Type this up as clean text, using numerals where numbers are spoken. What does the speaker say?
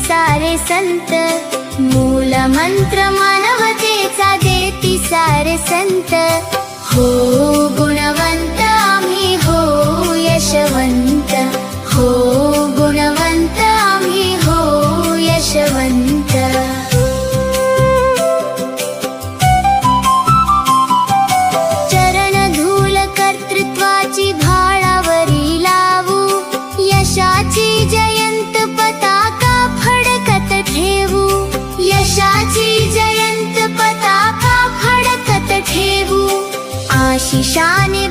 सारे संत, मूल मंत्र मानवतेचा देती सारे संत. हो गुणवंत आम्ही हो यशवंत, हो गुणवंत आम्ही हो यशवंत. चरण धूल कर्तृत्वाची भाळावरी लावू, यशाची जयंत पताका फडकत ठेवू, यशाची जयंत पताका फडकत ठेवू. आशिषाने